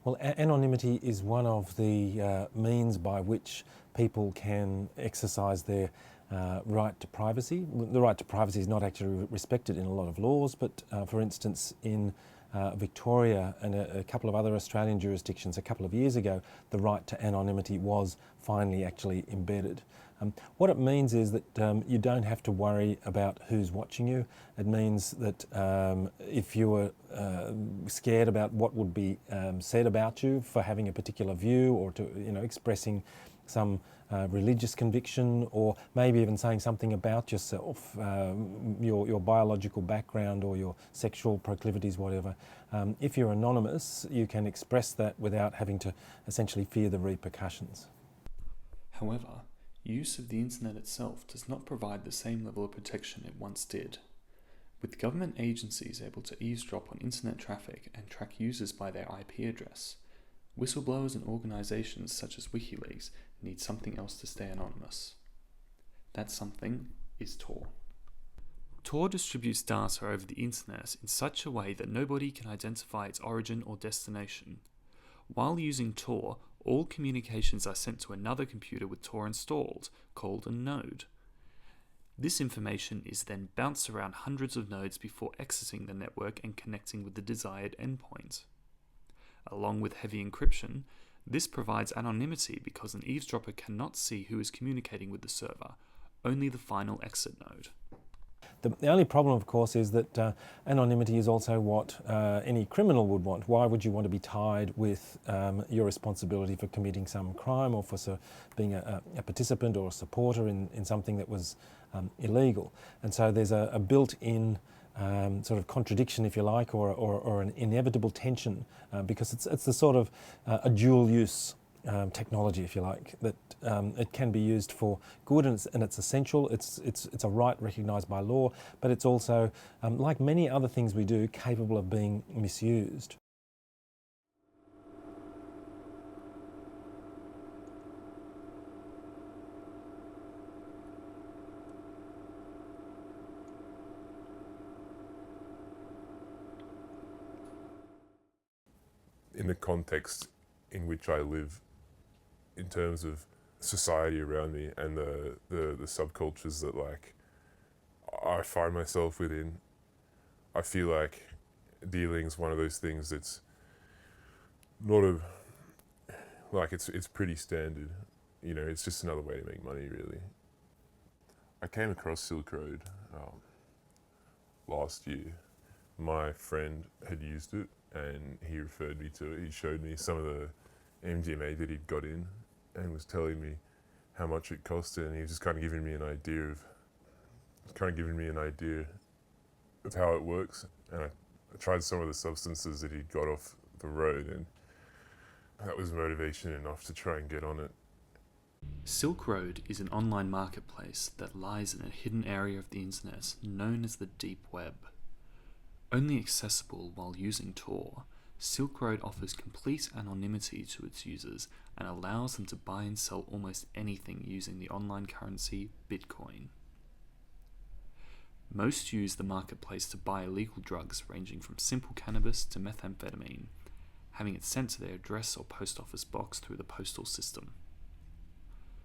Well, anonymity is one of the means by which people can exercise their right to privacy. The right to privacy is not actually respected in a lot of laws, but for instance, in Victoria and a couple of other Australian jurisdictions a couple of years ago, the right to anonymity was finally actually embedded. What it means is that you don't have to worry about who's watching you. It means that if you were scared about what would be said about you for having a particular view, or to expressing some religious conviction, or maybe even saying something about yourself, your biological background or your sexual proclivities, whatever. If you're anonymous, you can express that without having to essentially fear the repercussions. However, use of the internet itself does not provide the same level of protection it once did. With government agencies able to eavesdrop on internet traffic and track users by their IP address, whistleblowers and organisations such as WikiLeaks need something else to stay anonymous. That something is Tor. Tor distributes data over the internet in such a way that nobody can identify its origin or destination. While using Tor, all communications are sent to another computer with Tor installed, called a node. This information is then bounced around hundreds of nodes before exiting the network and connecting with the desired endpoint. Along with heavy encryption, this provides anonymity because an eavesdropper cannot see who is communicating with the server, only the final exit node. The only problem, of course, is that anonymity is also what any criminal would want. Why would you want to be tied with your responsibility for committing some crime, or for being a participant or a supporter in something that was illegal? And so there's a built-in sort of contradiction, if you like, or an inevitable tension, because it's the sort of a dual-use technology, if you like, that it can be used for good, and it's essential. It's a right recognised by law, but it's also, like many other things we do, capable of being misused. In the context in which I live, in terms of society around me and the subcultures that I find myself within, I feel like dealing's one of those things that's not it's pretty standard. It's just another way to make money, really. I came across Silk Road last year. My friend had used it and he referred me to it. He showed me some of the MDMA that he'd got in and was telling me how much it costed, and he was just kind of giving me an idea of how it works. And I tried some of the substances that he'd got off the road, and that was motivation enough to try and get on it. Silk Road is an online marketplace that lies in a hidden area of the internet known as the Deep Web. Only accessible while using Tor, Silk Road offers complete anonymity to its users and allows them to buy and sell almost anything using the online currency Bitcoin. Most use the marketplace to buy illegal drugs ranging from simple cannabis to methamphetamine, having it sent to their address or post office box through the postal system.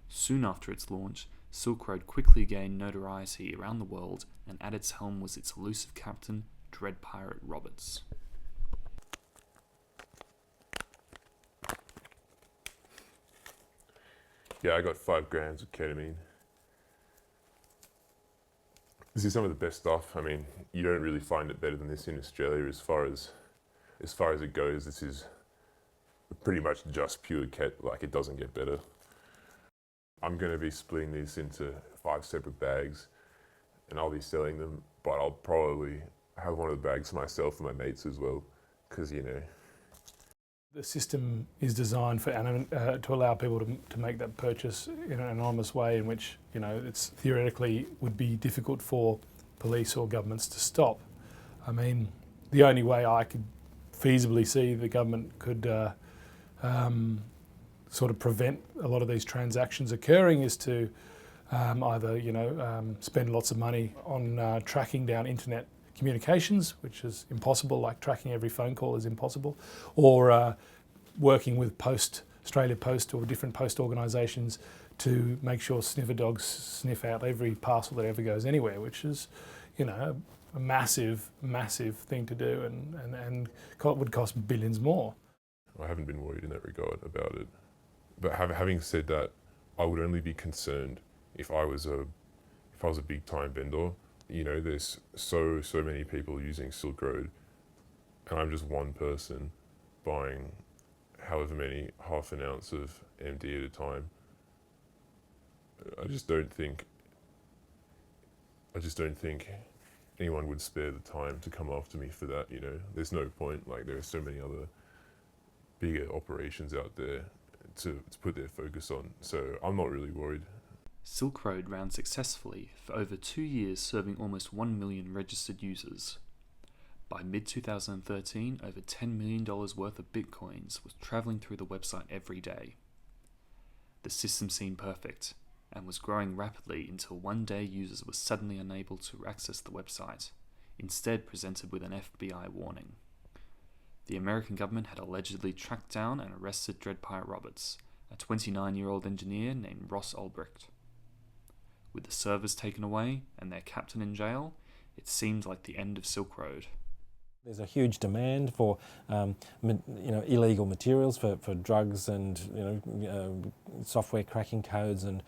Soon after its launch, Silk Road quickly gained notoriety around the world, and at its helm was its elusive captain, Dread Pirate Roberts. Yeah, I got 5 grams of ketamine. This is some of the best stuff. I mean, you don't really find it better than this in Australia as far as it goes. This is pretty much just pure ket, it doesn't get better. I'm going to be splitting these into 5 separate bags, and I'll be selling them, but I'll probably have one of the bags for myself and my mates as well, because The system is designed for to allow people to make that purchase in an anonymous way, in which it's theoretically would be difficult for police or governments to stop. I mean, the only way I could feasibly see the government could sort of prevent a lot of these transactions occurring is to either spend lots of money on tracking down internet communications, which is impossible, like tracking every phone call is impossible, or working with Australia Post or different post organisations to make sure sniffer dogs sniff out every parcel that ever goes anywhere, which is, you know, a massive, massive thing to do, and would cost billions more. I haven't been worried in that regard about it. But having said that, I would only be concerned if I was a big time vendor. You know, there's so many people using Silk Road, and I'm just one person buying however many half an ounce of MD at a time. I just don't think anyone would spare the time to come after me for that. You know, there's no point. Like, there are so many other bigger operations out there to put their focus on. So I'm not really worried. Silk Road ran successfully for over 2 years, serving almost 1 million registered users. By mid-2013, over $10 million worth of bitcoins was travelling through the website every day. The system seemed perfect, and was growing rapidly until one day users were suddenly unable to access the website, instead presented with an FBI warning. The American government had allegedly tracked down and arrested Dread Pirate Roberts, a 29-year-old engineer named Ross Ulbricht. With the servers taken away and their captain in jail, it seemed like the end of Silk Road. There's a huge demand for illegal materials for drugs and software cracking codes and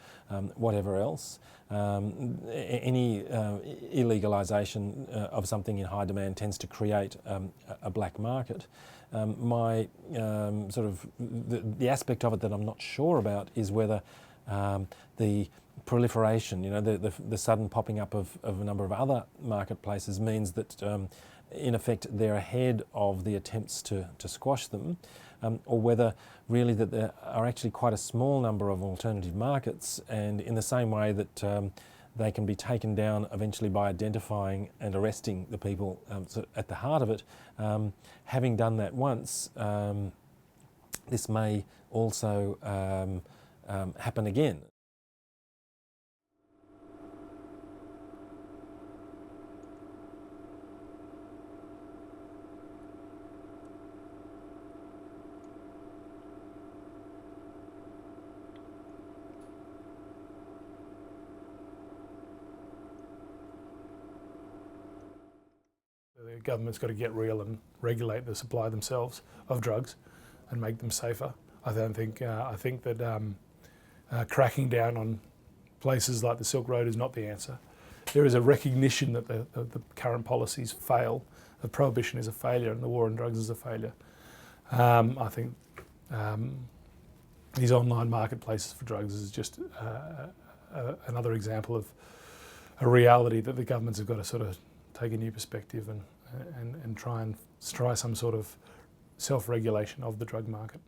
whatever else. Any illegalisation of something in high demand tends to create a black market. The aspect of it that I'm not sure about is whether the proliferation, the sudden popping up of a number of other marketplaces means that in effect they're ahead of the attempts to squash them, or whether really that there are actually quite a small number of alternative markets, and in the same way that they can be taken down eventually by identifying and arresting the people at the heart of it. Having done that once, this may also happen again. The government's got to get real and regulate the supply themselves of drugs and make them safer. I think that cracking down on places like the Silk Road is not the answer. There is a recognition that the current policies fail, that prohibition is a failure and the war on drugs is a failure. I think these online marketplaces for drugs is just another example of a reality that the governments have got to sort of take a new perspective and try some sort of self-regulation of the drug market.